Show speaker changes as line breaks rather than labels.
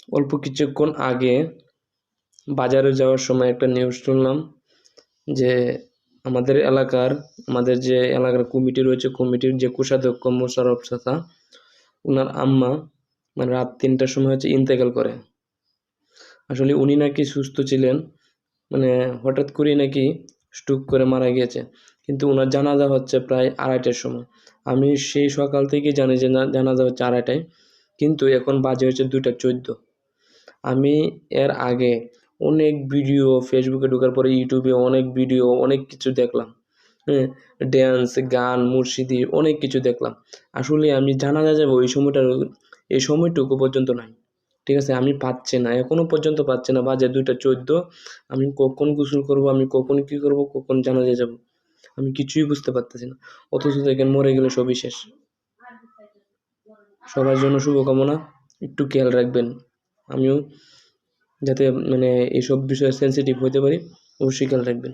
অল্প কিছুক্ষণ আগে বাজারে যাওয়ার সময় একটা নিউজ শুনলাম যে আমাদের যে এলাকার কমিটি রয়েছে, কমিটির যে কোষাধ্যক্ষ মোশাররফ চাচা, ওনার আম্মা মানে রাত 3টার সময় ইন্তেকাল করে। আসলে উনি নাকি সুস্থ ছিলেন, মানে হঠাৎ করেই নাকি স্ট্রোক করে মারা গিয়েছে। কিন্তু ওনার জানাজা হচ্ছে প্রায় 2:30টার সময়। আমি সেই সকাল থেকেই জানি যে জানাজা হচ্ছে 2:30টায়, কিন্তু এখন বাজে হচ্ছে 2:14। আমি এর আগে অনেক ভিডিও, ফেসবুকে ঢোকার পরে ইউটিউবে অনেক ভিডিও, অনেক কিছু দেখলাম, হ্যাঁ, ড্যান্স, গান, মুর্শিদি অনেক কিছু দেখলাম। আসলে আমি জানাজা যাবো এই সময়টুকু পর্যন্ত নাই। ঠিক আছে, আমি পাচ্ছি না, এখনো পর্যন্ত পাচ্ছি না। বাজে 2:14, আমি কখন গোসল করব, আমি কখন কি করব, কখন জানাজা যাব, আমি কিছুই বুঝতে পারতেছি না। অথচ দেখেন মরে গেলে সবই শেষ। সবার জন্য শুভকামনা, একটু খেয়াল রাখবেন। আমিও যাতে মানে এইসব বিষয়ে সেন্সিটিভ হতে পারি, অবশ্যই খেয়াল রাখবেন।